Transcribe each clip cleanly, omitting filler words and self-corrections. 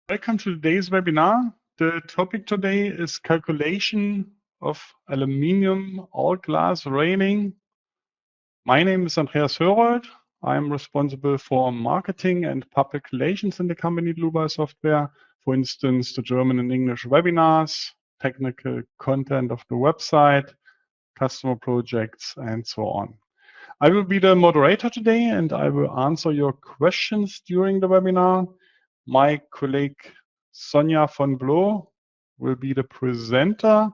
Welcome to today's webinar. The topic today is calculation of aluminium all-glass railing. My name is Andreas Hörold. I'm responsible for marketing and public relations in the company Dlubal Software. For instance, the German and English webinars, technical content of the website, customer projects, and so on. I will be the moderator today and I will answer your questions during the webinar. My colleague Sonja von Bloh will be the presenter.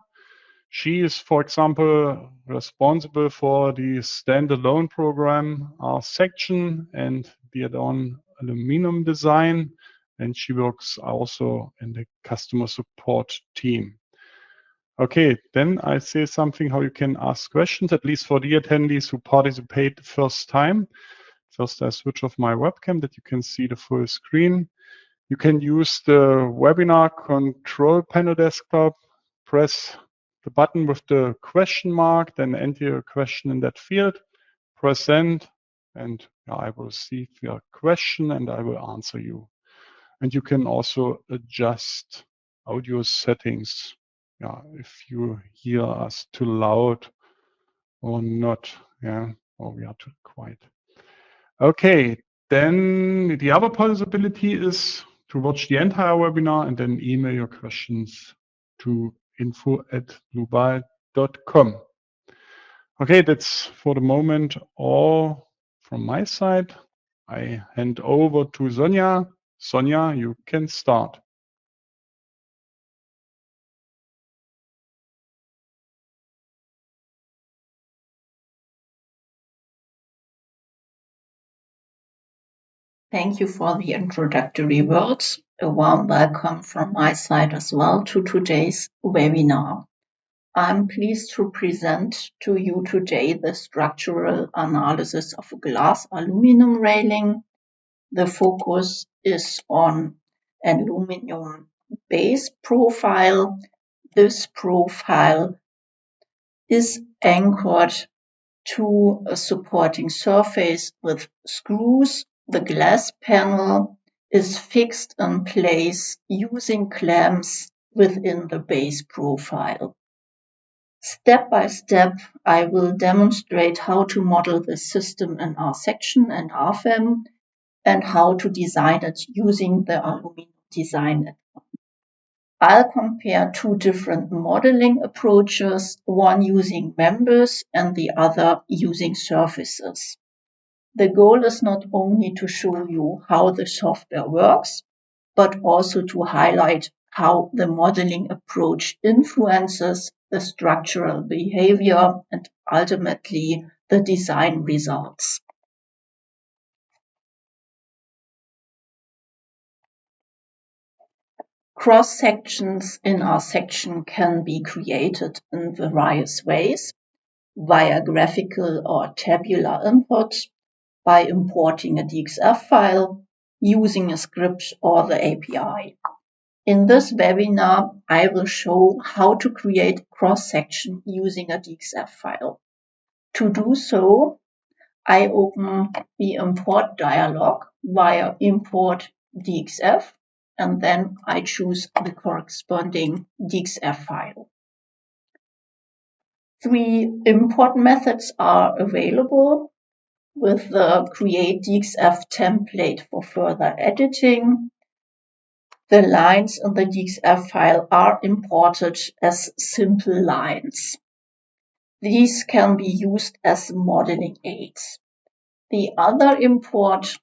She is, for example, responsible for the standalone program RSECTION and the add-on aluminum design, and she works also in the customer support team. Okay, then I say something how you can ask questions, at least for the attendees who participate the first time. First, I switch off my webcam that you can see the full screen. You can use the webinar control panel desktop, press the button with the question mark, then enter your question in that field, press send, and I will receive your question and I will answer you. And you can also adjust audio settings if you hear us too loud or not, or we are too quiet. Okay, then the other possibility is to watch the entire webinar and then email your questions to info@dlubal.com. Okay, that's for the moment all from my side. I hand over to Sonja. Sonja, you can start. Thank you for the introductory words. A warm welcome from my side as well to today's webinar. I'm pleased to present to you today the structural analysis of a glass aluminum railing. The focus is on an aluminum base profile. This profile is anchored to a supporting surface with screws. The glass panel is fixed in place using clamps within the base profile. Step by step, I will demonstrate how to model the system in RSECTION and RFEM and how to design it using the aluminum design network. I'll compare two different modeling approaches, one using members and the other using surfaces. The goal is not only to show you how the software works, but also to highlight how the modeling approach influences the structural behavior and ultimately the design results. Cross-sections in RSECTION can be created in various ways, via graphical or tabular input, by importing a DXF file, using a script or the API. In this webinar, I will show how to create a cross-section using a DXF file. To do so, I open the import dialog via import DXF, and then I choose the corresponding DXF file. 3 import methods are available with the create DXF template for further editing. The lines in the DXF file are imported as simple lines. These can be used as modeling aids. The other import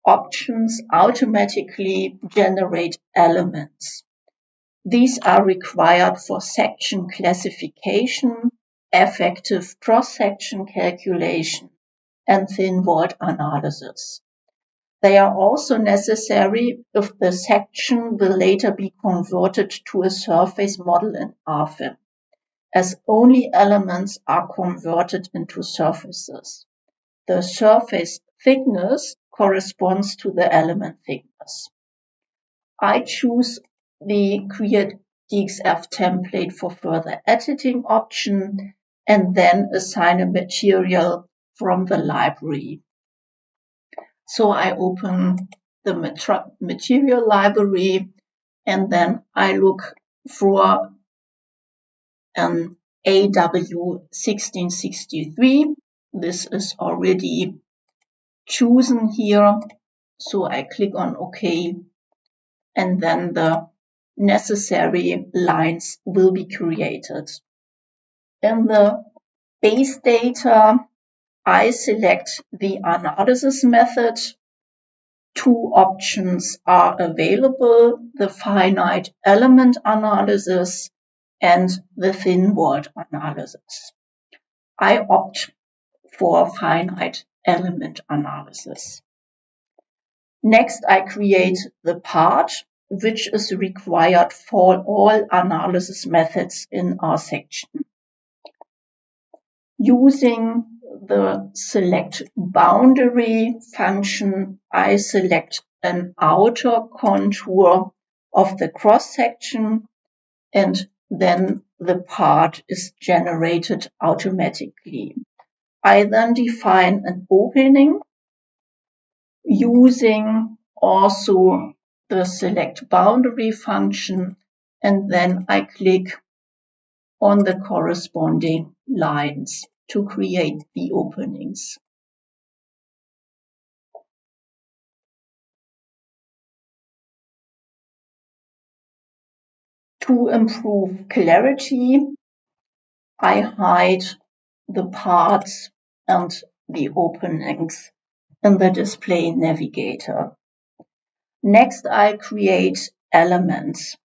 options automatically generate elements. These are required for section classification, effective cross-section calculation, and thin-walled analysis. They are also necessary if the section will later be converted to a surface model in RFEM, as only elements are converted into surfaces. The surface thickness corresponds to the element thickness. I choose the Create DXF template for further editing option and then assign a material from the library. So I open the material library, and then I look for an AW1663. This is already chosen here, so I click on OK, and then the necessary lines will be created. In the base data, I select the analysis method. Two options are available, the finite element analysis and the thin word analysis. I opt for finite element analysis. Next, I create the part which is required for all analysis methods in RSECTION. Using the select boundary function, I select an outer contour of the cross-section, and then the part is generated automatically. I then define an opening using also the select boundary function, and then I click on the corresponding lines to create the openings. To improve clarity, I hide the parts and the openings in the display navigator. Next, I create elements.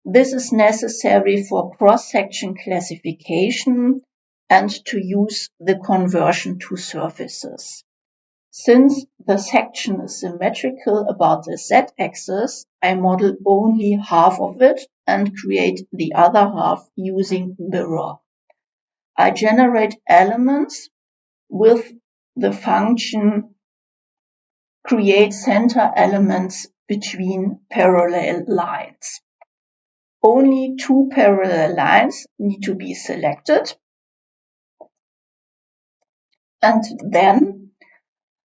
This is necessary for cross-section classification and to use the conversion to surfaces. Since the section is symmetrical about the z-axis, I model only half of it and create the other half using mirror. I generate elements with the function create center elements between parallel lines. Only two parallel lines need to be selected, and then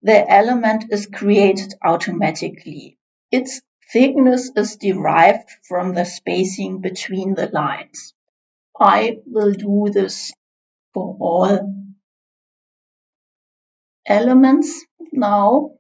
the element is created automatically. Its thickness is derived from the spacing between the lines. I will do this for all elements now.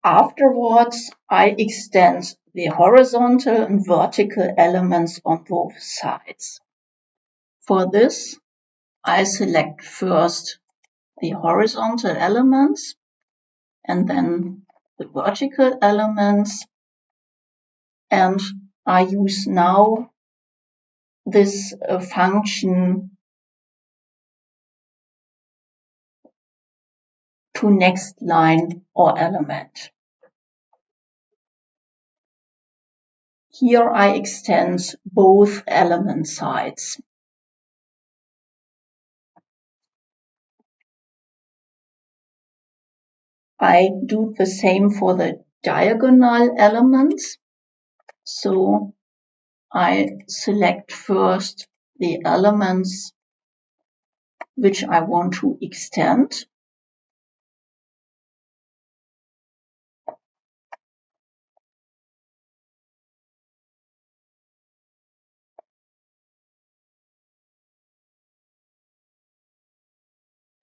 Afterwards, I extend the horizontal and vertical elements on both sides. For this, I select first the horizontal elements and then the vertical elements, and I use now this function to next line or element. Here I extend both element sides. I do the same for the diagonal elements. So I select first the elements which I want to extend.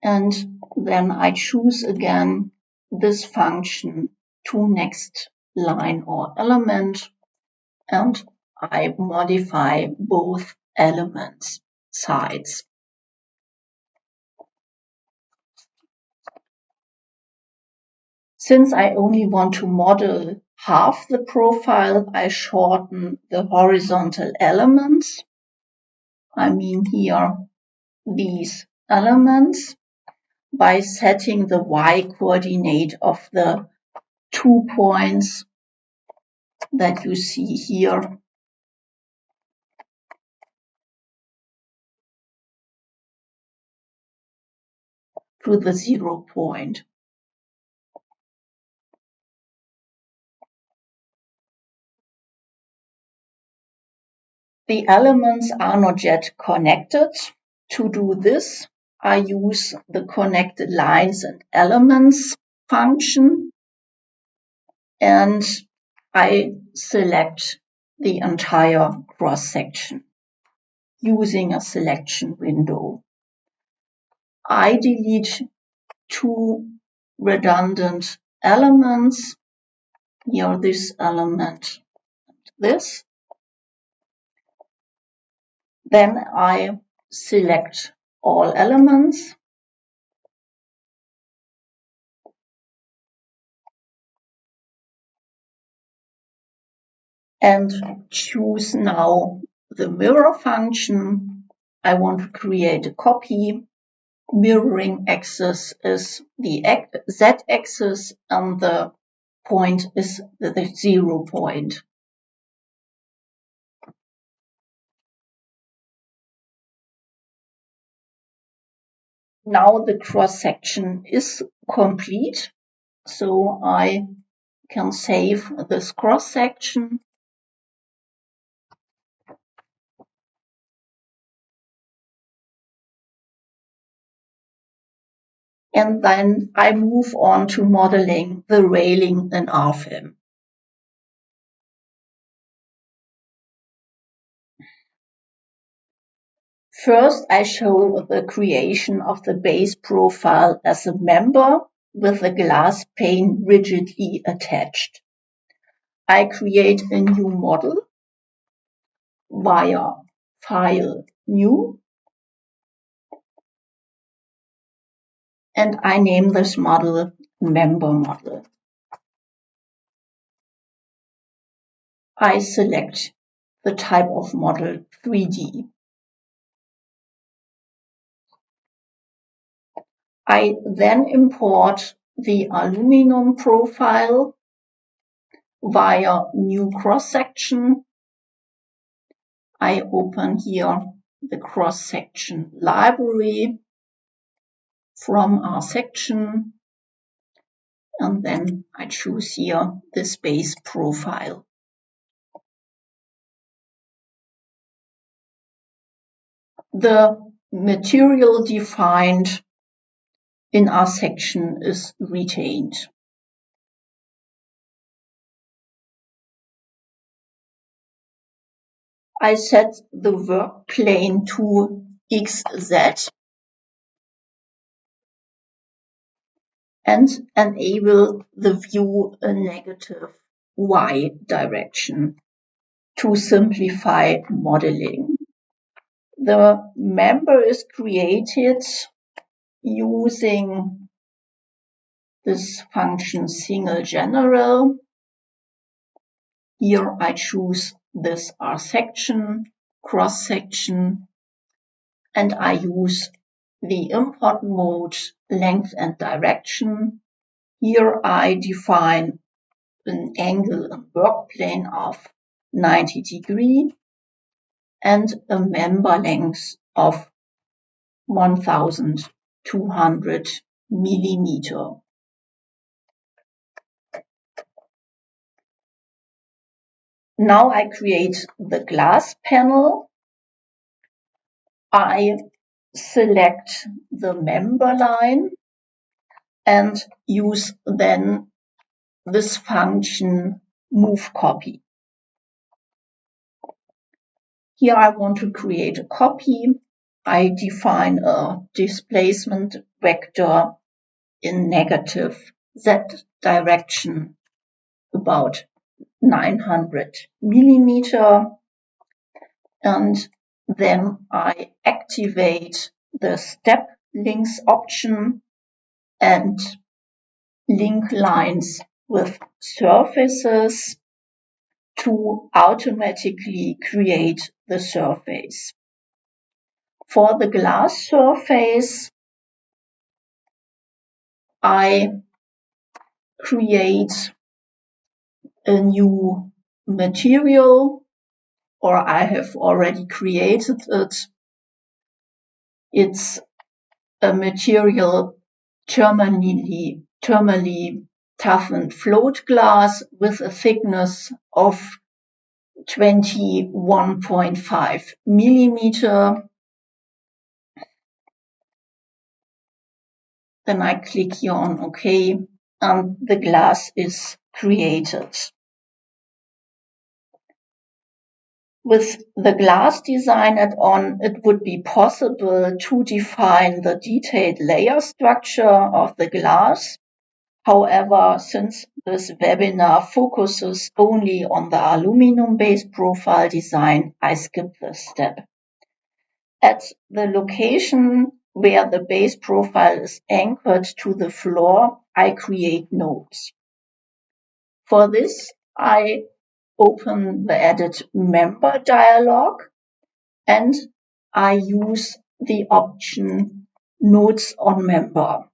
And then I choose again this function to next line or element, and I modify both elements sides. Since I only want to model half the profile, I shorten the horizontal elements. I mean here these elements, by setting the y coordinate of the 2 points that you see here to the 0 point. The elements are not yet connected. To do this, I use the connected lines and elements function, and I select the entire cross-section using a selection window. I delete 2 redundant elements, here this element, this. Then I select all elements and choose now the mirror function. I want to create a copy. Mirroring axis is the z-axis and the point is the 0 point. Now the cross-section is complete, so I can save this cross-section. And then I move on to modeling the railing in RFEM. First, I show the creation of the base profile as a member with a glass pane rigidly attached. I create a new model via File, New, and I name this model Member Model. I select the type of model 3D. I then import the aluminum profile via New Cross-Section. I open here the cross-section library from RSECTION, and then I choose here the base profile. The material defined in RSECTION is retained. I set the work plane to XZ and enable the view a negative Y direction to simplify modeling. The member is created using this function single general. Here I choose this RSECTION, cross-section, and I use the import mode length and direction. Here I define an angle and work plane of 90 degrees and a member length of 1200 millimeter. Now I create the glass panel. I select the member line and use then this function move copy. Here I want to create a copy. I define a displacement vector in negative Z direction about 900 millimeter, and then I activate the step links option and link lines with surfaces to automatically create the surface. For the glass surface, I create a new material, or I have already created it. It's a material thermally toughened float glass with a thickness of 21.5 millimeter. Then I click here on OK, and the glass is created. With the glass design add-on, it would be possible to define the detailed layer structure of the glass. However, since this webinar focuses only on the aluminum-based profile design, I skip this step. At the location where the base profile is anchored to the floor, I create nodes. For this, I open the Edit Member dialog, and I use the option Nodes on Member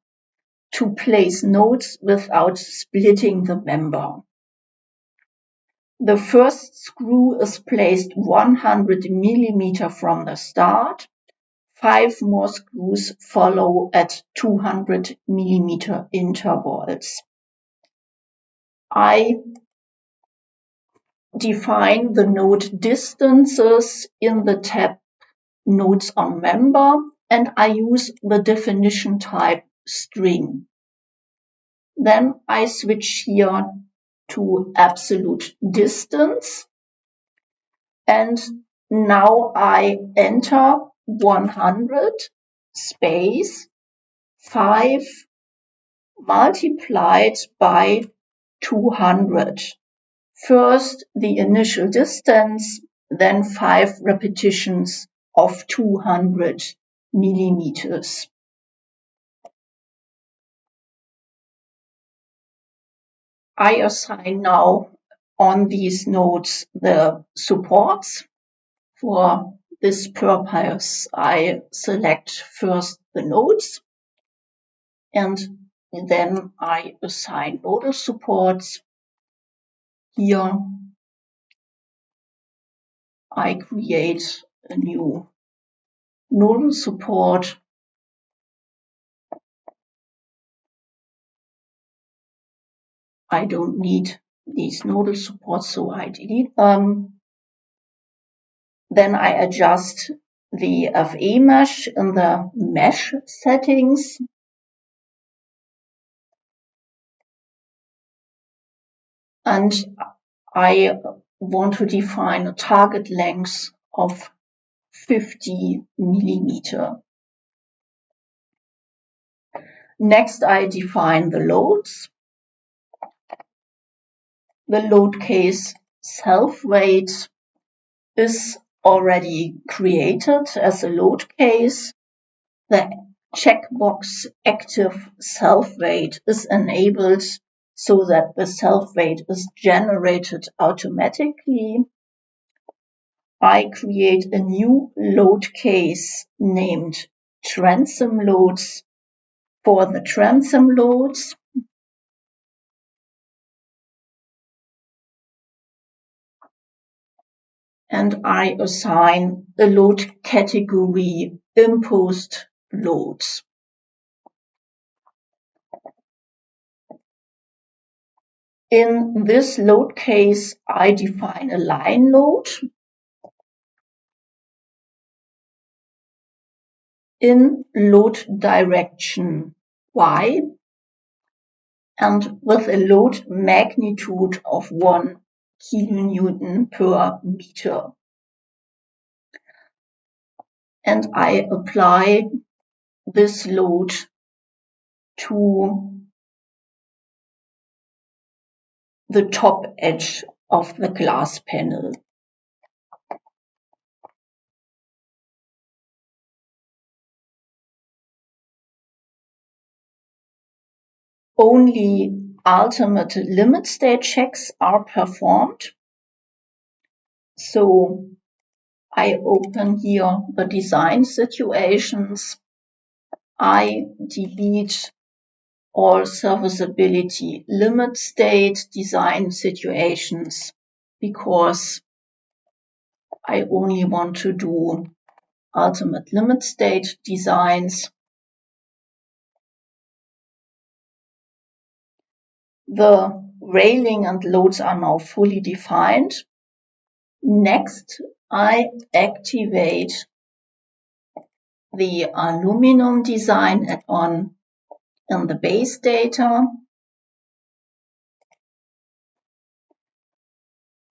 to place nodes without splitting the member. The first screw is placed 100 millimeter from the start. 5 more screws follow at 200 millimeter intervals. I define the node distances in the tab Nodes on Member, and I use the definition type string. Then I switch here to absolute distance, and now I enter 100 space 5 multiplied by 200. First the initial distance, then 5 repetitions of 200 millimeters. I assign now on these nodes the supports. For this purpose, I select first the nodes, and then I assign nodal supports. Here I create a new nodal support. I don't need these nodal supports, so I delete them. Then I adjust the FE mesh in the mesh settings. And I want to define a target length of 50 millimeter. Next, I define the loads. The load case self-weight is already created as a load case. The checkbox active self-weight is enabled so that the self-weight is generated automatically. I create a new load case named transom loads for the transom loads. And I assign the load category imposed loads. In this load case, I define a line load. In load direction Y, and with a load magnitude of 1 kilonewton per meter. And I apply this load to the top edge of the glass panel. Only ultimate limit state checks are performed. So I open here the design situations. I delete all serviceability limit state design situations. because I only want to do ultimate limit state designs. The railing and loads are now fully defined. Next, I activate the aluminum design add-on in the base data.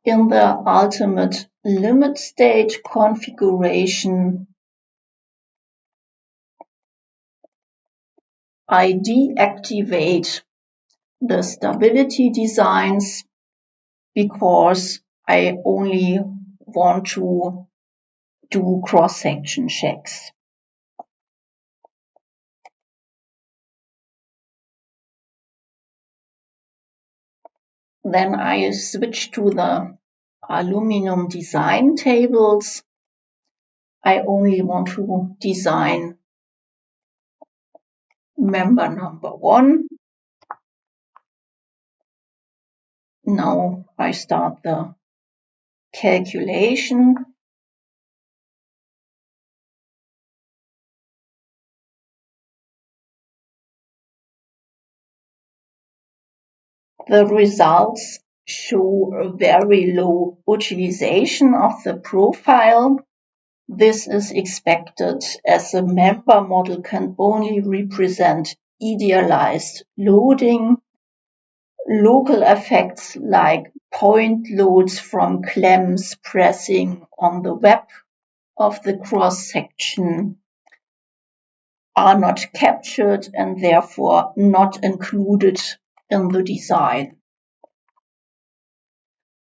In the ultimate limit state configuration, I deactivate the stability designs because I only want to do cross-section checks. Then I switch to the aluminum design tables. I only want to design member number 1. Now I start the calculation. The results show a very low utilization of the profile. This is expected as the member model can only represent idealized loading. Local effects like point loads from clamps pressing on the web of the cross-section are not captured and therefore not included in the design.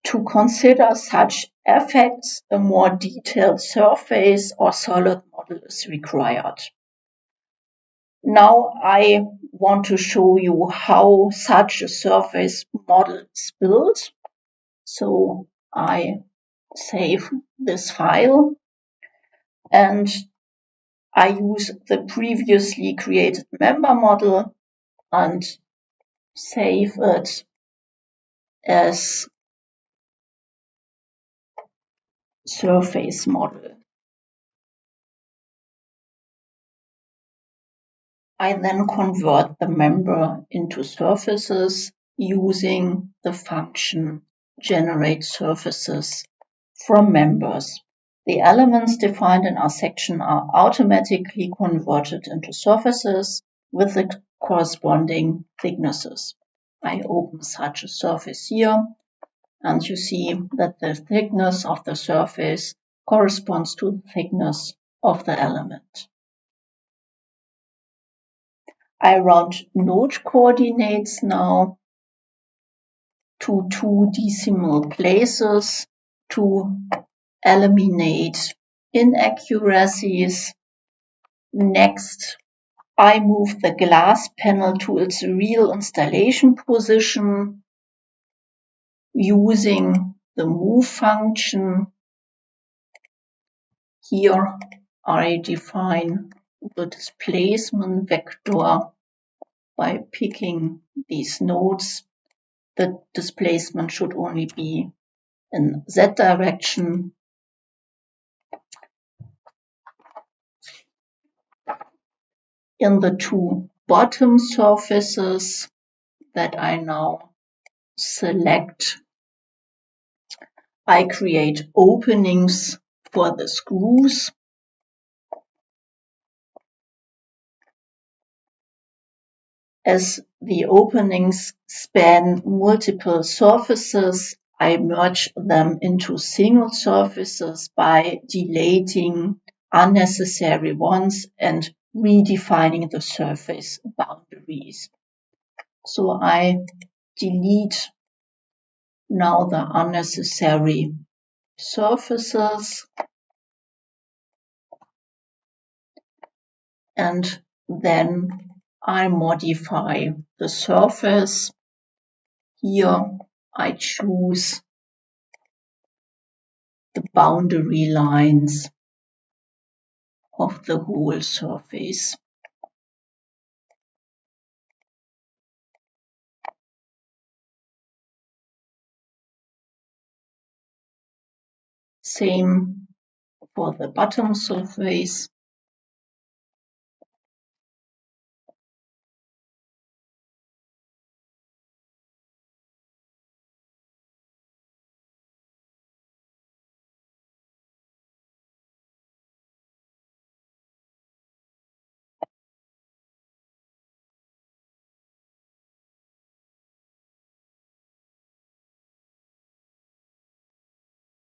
To consider such effects, a more detailed surface or solid model is required. Now I want to show you how such a surface model is built. So I save this file and I use the previously created member model and save it as surface model. I then convert the member into surfaces using the function generate surfaces from members. The elements defined in RSECTION are automatically converted into surfaces with the corresponding thicknesses. I open such a surface here, and you see that the thickness of the surface corresponds to the thickness of the element. I route node coordinates now to 2 decimal places to eliminate inaccuracies. Next, I move the glass panel to its real installation position using the move function. Here I define the displacement vector by picking these nodes. The displacement should only be in Z direction. In the 2 bottom surfaces that I now select, I create openings for the screws. As the openings span multiple surfaces, I merge them into single surfaces by deleting unnecessary ones and redefining the surface boundaries. So I delete now the unnecessary surfaces and then I modify the surface. Here I choose the boundary lines of the whole surface. Same for the bottom surface.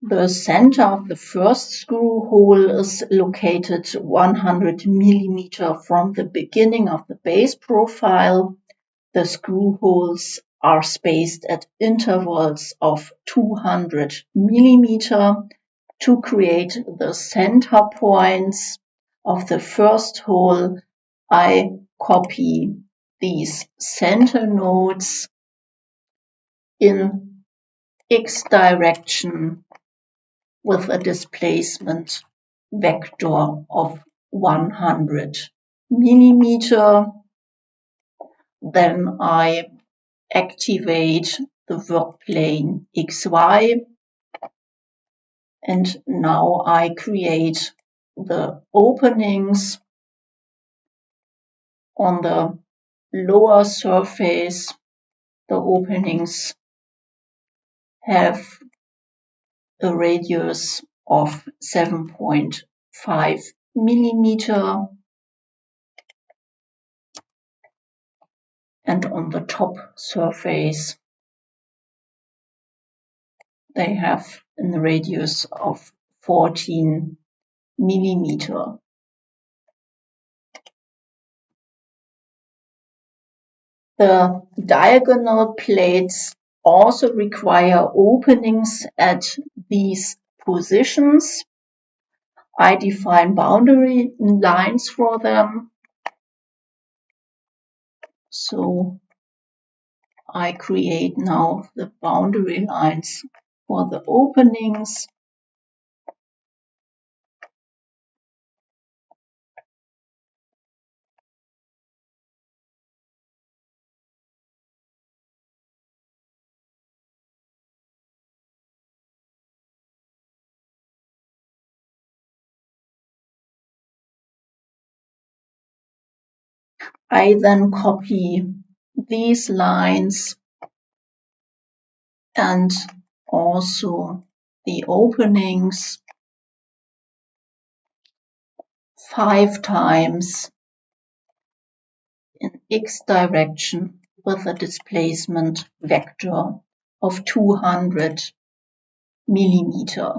The center of the first screw hole is located 100 millimeter from the beginning of the base profile. The screw holes are spaced at intervals of 200 millimeter to create the center points of the first hole. I copy these center nodes in X direction with a displacement vector of 100 millimeter. Then I activate the work plane XY, and now I create the openings on the lower surface. The openings have a radius of 7.5 millimeter, and on the top surface they have a radius of 14 millimeter. The diagonal plates also require openings at these positions. I define boundary lines for them. So I create now the boundary lines for the openings. I then copy these lines and also the openings 5 times in X direction with a displacement vector of 200 millimeter.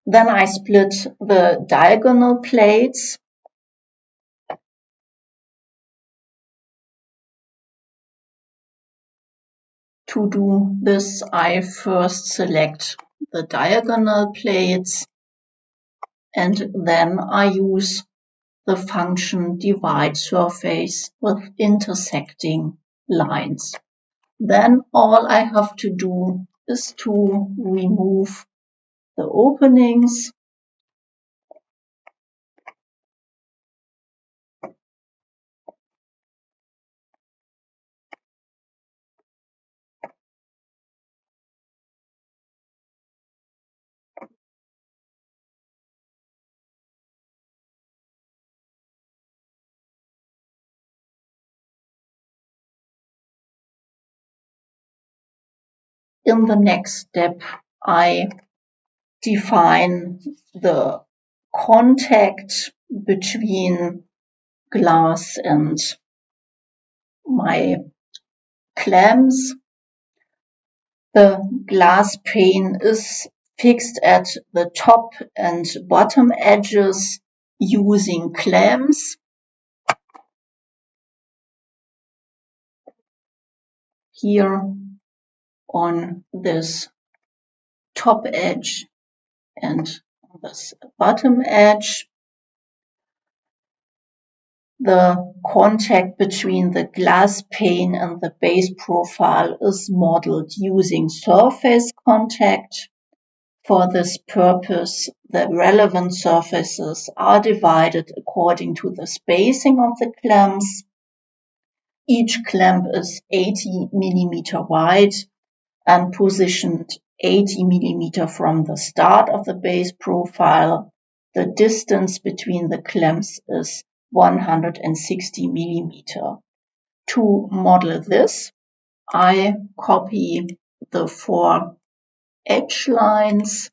Then I split the diagonal plates. To do this, I first select the diagonal plates, and then I use the function divide surface with intersecting lines. Then all I have to do is to remove the openings. In the next step, I define the contact between glass and my clamps. The glass pane is fixed at the top and bottom edges using clamps. Here on this top edge and this bottom edge. The contact between the glass pane and the base profile is modeled using surface contact. For this purpose, the relevant surfaces are divided according to the spacing of the clamps. Each clamp is 80 millimeter wide and positioned 80 millimeter from the start of the base profile. The distance between the clamps is 160 millimeter. To model this, I copy the 4 edge lines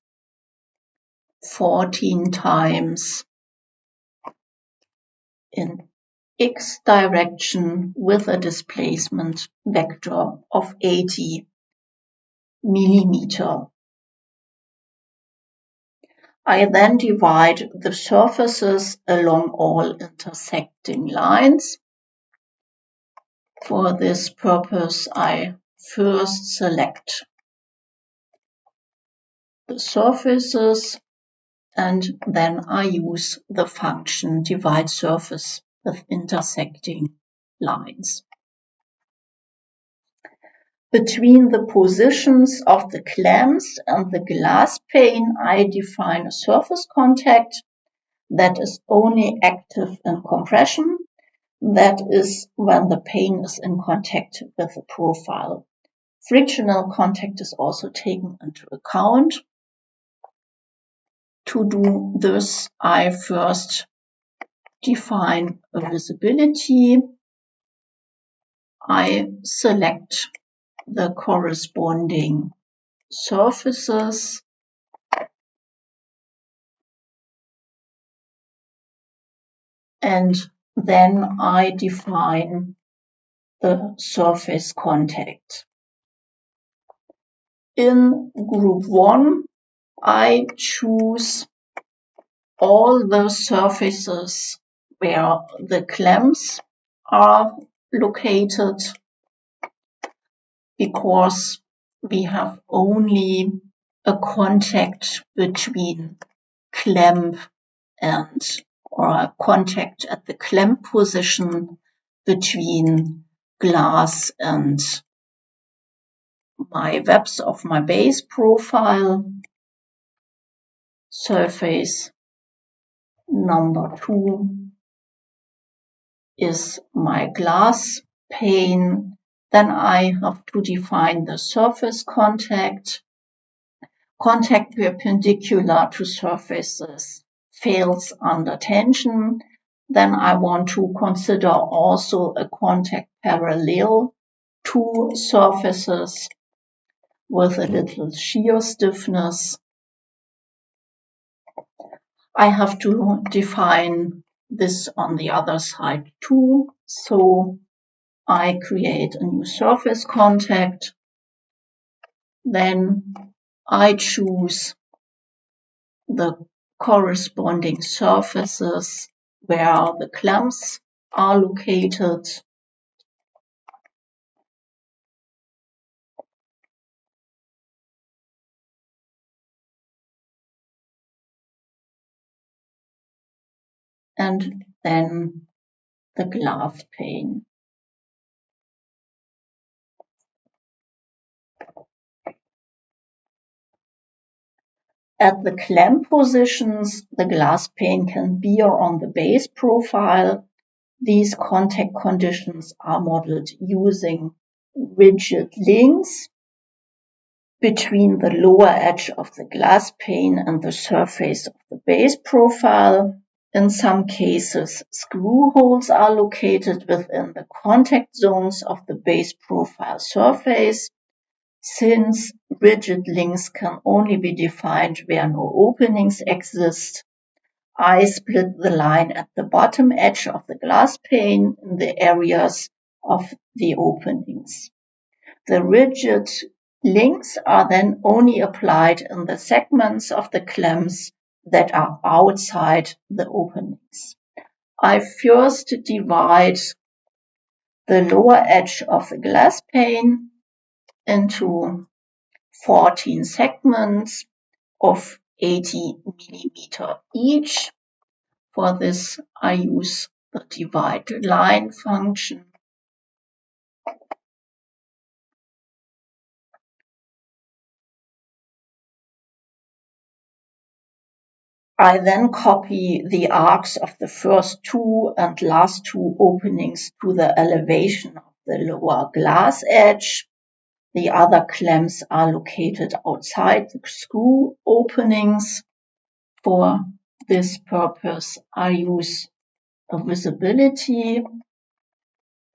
14 times in x direction with a displacement vector of 80 millimeter. I then divide the surfaces along all intersecting lines. For this purpose, I first select the surfaces and then I use the function divide surface with intersecting lines. Between the positions of the clamps and the glass pane, I define a surface contact that is only active in compression. That is when the pane is in contact with the profile. Frictional contact is also taken into account. To do this, I first define a visibility. I select the corresponding surfaces and then I define the surface contact. In group 1, I choose all the surfaces where the clamps are located because we have only a contact between clamp or a contact at the clamp position between glass and my webs of my base profile. Surface number 2 is my glass pane. Then I have to define the surface contact. Contact perpendicular to surfaces fails under tension. Then I want to consider also a contact parallel to surfaces with a little shear stiffness. I have to define this on the other side too. So I create a new surface contact. Then I choose the corresponding surfaces where the clamps are located. And then the glass pane. At the clamp positions, the glass pane can bear on the base profile. These contact conditions are modeled using rigid links between the lower edge of the glass pane and the surface of the base profile. In some cases, screw holes are located within the contact zones of the base profile surface. Since rigid links can only be defined where no openings exist, I split the line at the bottom edge of the glass pane in the areas of the openings. The rigid links are then only applied in the segments of the clamps that are outside the openings. I first divide the lower edge of the glass pane into 14 segments of 80 millimeter each. For this, I use the divide line function. I then copy the arcs of the first 2 and last 2 openings to the elevation of the lower glass edge. The other clamps are located outside the screw openings. For this purpose, I use a visibility,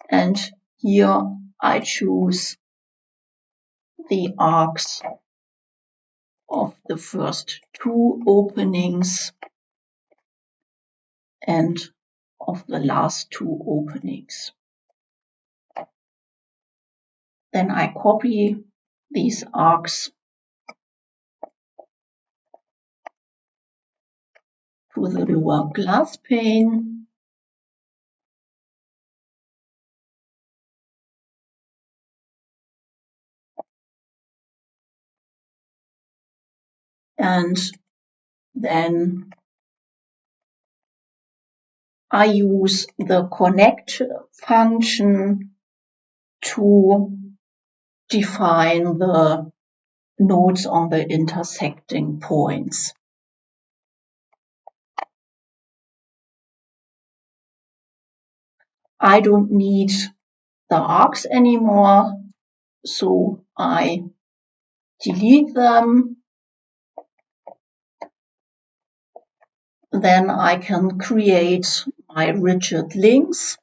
and here I choose the arcs of the first two openings and of the last two openings. Then I copy these arcs to the lower glass pane, and then I use the connect function to define the nodes on the intersecting points. I don't need the arcs anymore, so I delete them. Then I can create my rigid links.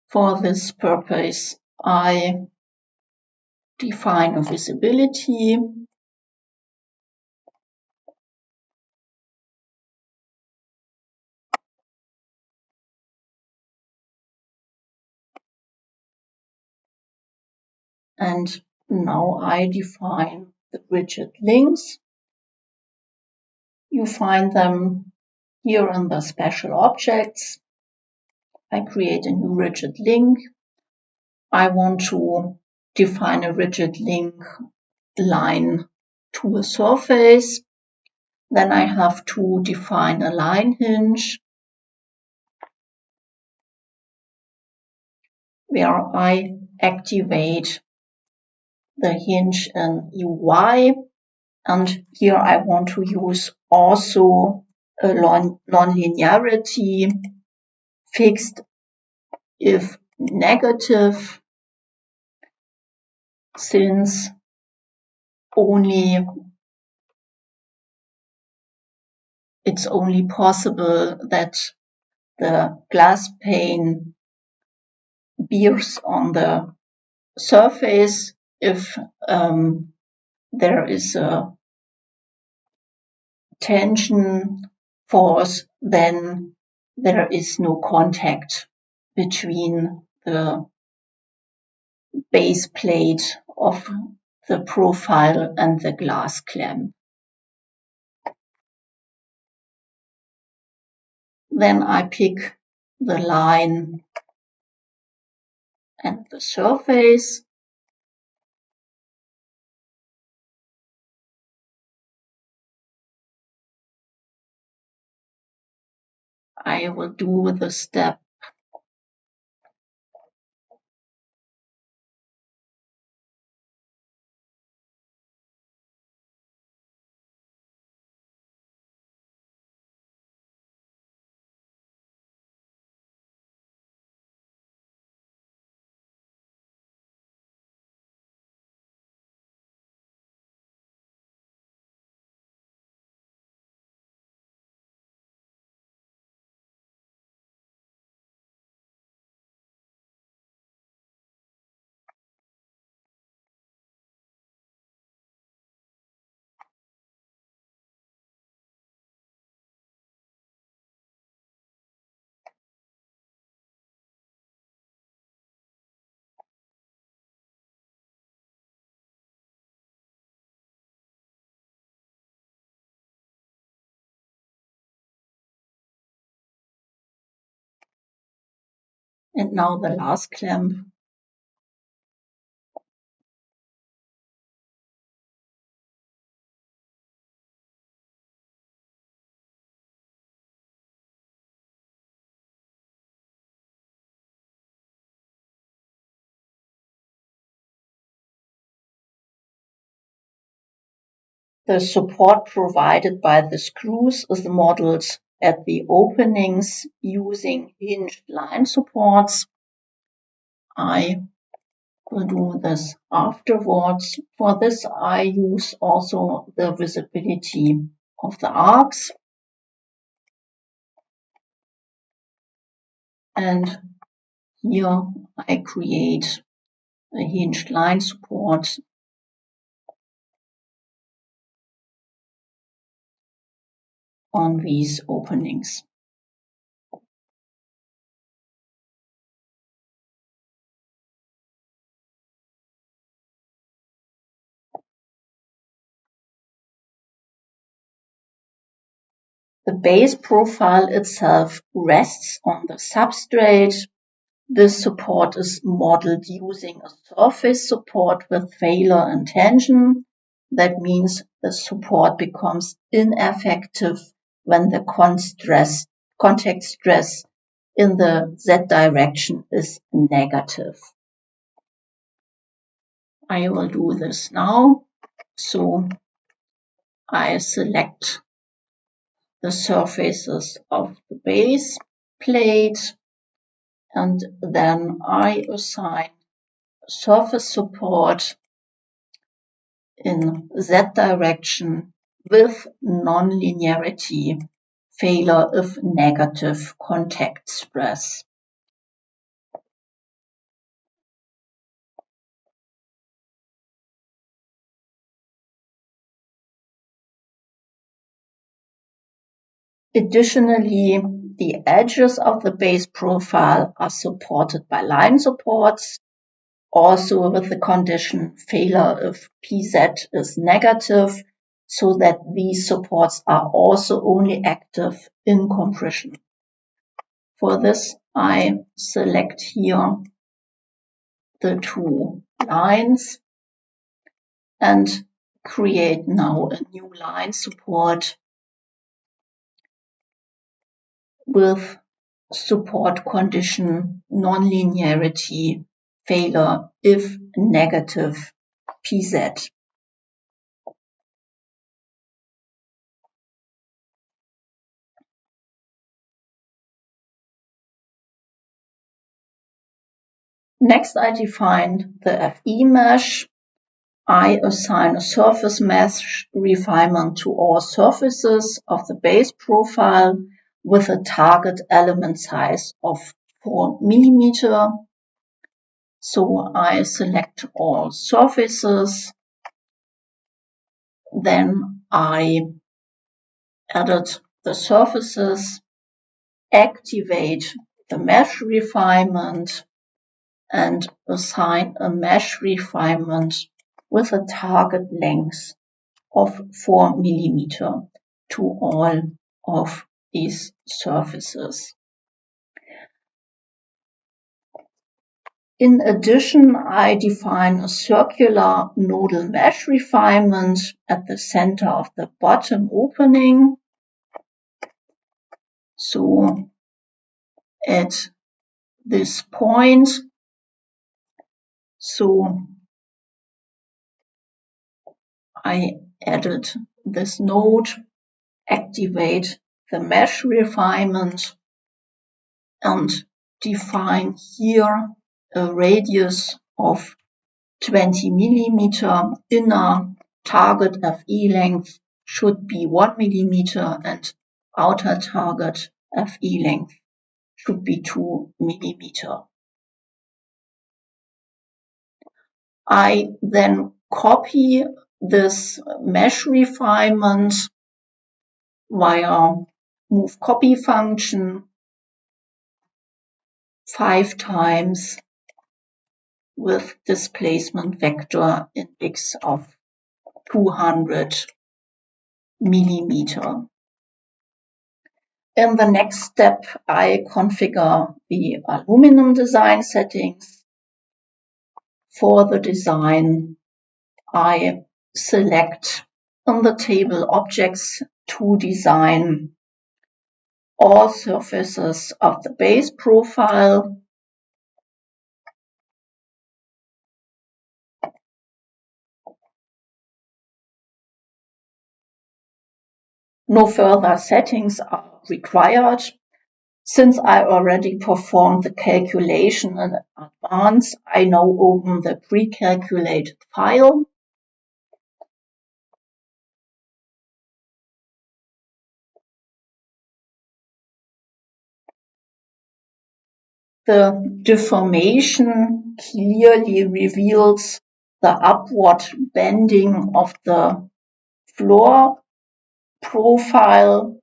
For this purpose, I define a visibility. And now I define the rigid links. You find them here in the special objects. I create a new rigid link. I want to define a rigid link line to a surface. Then I have to define a line hinge where I activate the hinge in UI. And here I want to use also a nonlinearity fixed if negative, since it's only possible that the glass pane bears on the surface if there is a tension force, then there is no contact between the base plate of the profile and the glass clamp. Then I pick the line and the surface. I will do the step and now the last clamp. The support provided by the screws is modeled at the openings using hinged line supports. I will do this afterwards. For this, I use also the visibility of the arcs. And here I create a hinged line support on these openings. The base profile itself rests on the substrate. This support is modeled using a surface support with failure and tension. That means the support becomes ineffective when the contact stress in the Z direction is negative. I will do this now. So I select the surfaces of the base plate, and then I assign surface support in Z direction with nonlinearity failure if negative contact stress. Additionally, the edges of the base profile are supported by line supports, also with the condition failure if PZ is negative, so that these supports are also only active in compression. For this, I select here the two lines and create now a new line support with support condition nonlinearity failure if negative PZ. Next, I define the FE mesh. I assign a surface mesh refinement to all surfaces of the base profile with a target element size of 4 mm. So I select all surfaces. Then I edit the surfaces, activate the mesh refinement, and assign a mesh refinement with a target length of 4 mm to all of these surfaces. In addition, I define a circular nodal mesh refinement at the center of the bottom opening. So at this point, so I edit this node, activate the mesh refinement, and define here a radius of 20 mm. Inner target FE length should be 1 mm and outer target FE length should be 2 mm. I then copy this mesh refinement via move copy function 5 times with displacement vector index of 200 mm. In the next step, I configure the aluminum design settings. For the design, I select on the table objects to design all surfaces of the base profile. No further settings are required. Since I already performed the calculation in advance, I now open the pre-calculated file. The deformation clearly reveals the upward bending of the floor profile.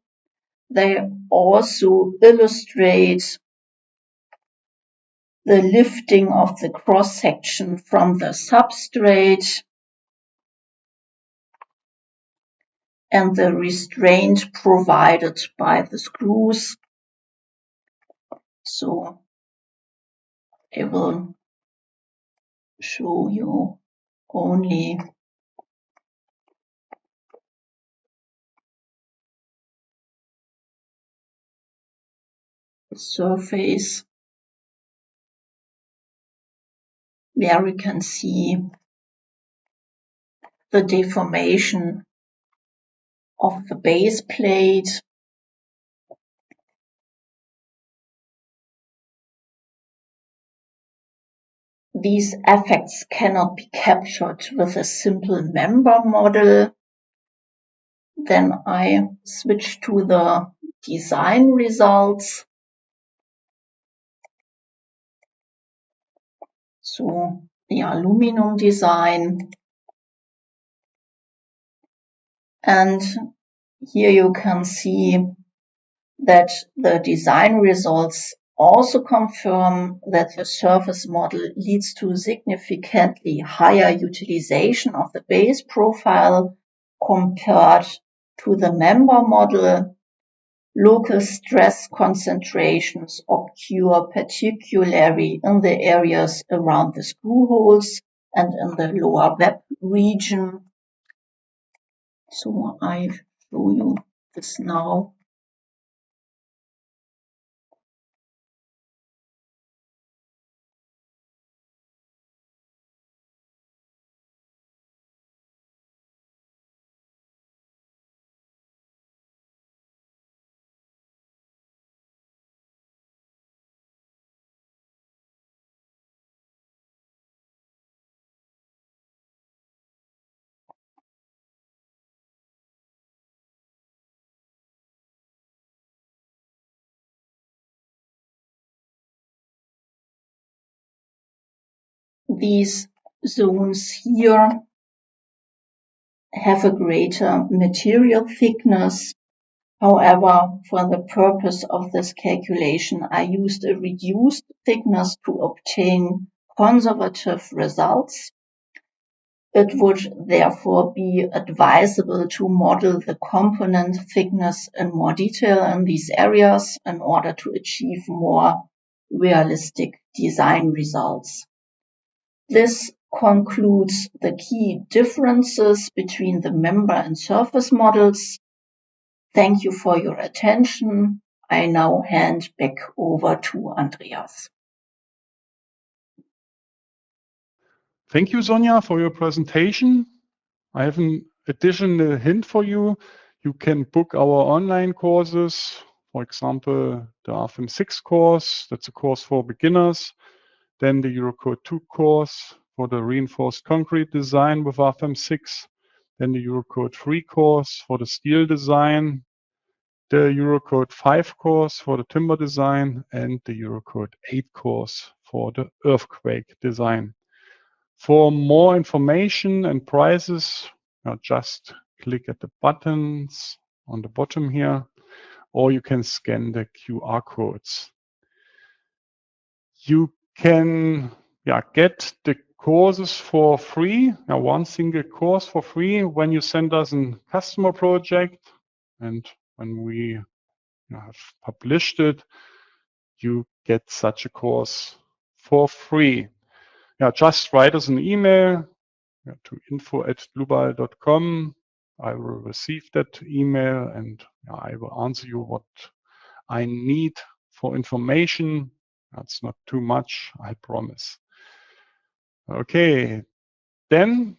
They also illustrate the lifting of the cross-section from the substrate and the restraint provided by the screws. So I will show you only the surface where we can see the deformation of the base plate. These effects cannot be captured with a simple member model. Then I switch to the design results. So the aluminum design. And here you can see that the design results also confirm that the surface model leads to significantly higher utilization of the base profile compared to the member model. Local stress concentrations occur particularly in the areas around the screw holes and in the lower web region. So I show you this now. These zones here have a greater material thickness. However, for the purpose of this calculation, I used a reduced thickness to obtain conservative results. It would therefore be advisable to model the component thickness in more detail in these areas in order to achieve more realistic design results. This concludes the key differences between the member and surface models. Thank you for your attention. I now hand back over to Andreas. Thank you, Sonja, for your presentation. I have an additional hint for you. You can book our online courses, for example, the RFEM 6 course, that's a course for beginners. Then the Eurocode 2 course for the reinforced concrete design with RFEM 6. Then the Eurocode 3 course for the steel design. The Eurocode 5 course for the timber design. And the Eurocode 8 course for the earthquake design. For more information and prices, just click at the buttons on the bottom here, or you can scan the QR codes. You can get the courses for free, one single course for free when you send us a customer project, and when we have published it, you get such a course for free. Just write us an email to info@dlubal.com. I will receive that email and I will answer you what I need for information. That's not too much, I promise. Okay, then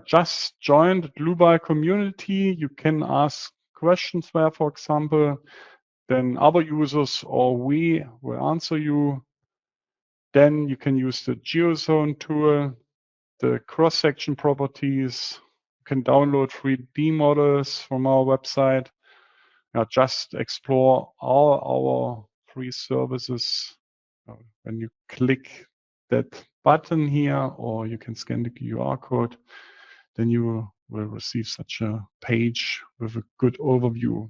just join the Dlubal community. You can ask questions there, for example. then other users or we will answer you. Then you can use the GeoZone tool, the cross-section properties. You can download 3D models from our website. Just explore all our free services. When you click that button here, or you can scan the QR code, then you will receive such a page with a good overview.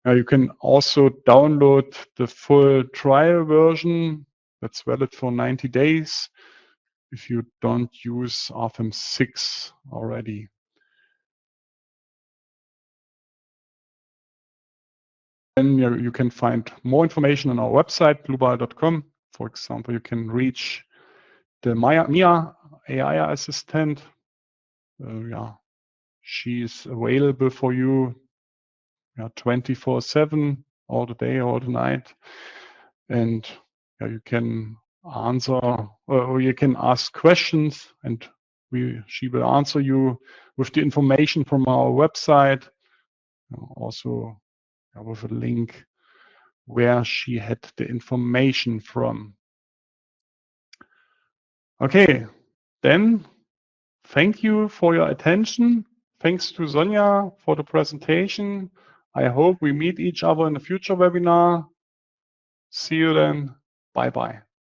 You can also download the full trial version. That's valid for 90 days if you don't use RFEM 6 already. Then you can find more information on our website, dlubal.com. For example, you can reach the Mia AI assistant. She is available for you 24/7, all the day, all the night. And you can answer, or you can ask questions, and she will answer you with the information from our website. Also with a link where she had the information from. Okay, then thank you for your attention. Thanks to Sonja for the presentation. I hope we meet each other in a future webinar. See you then. Bye-bye.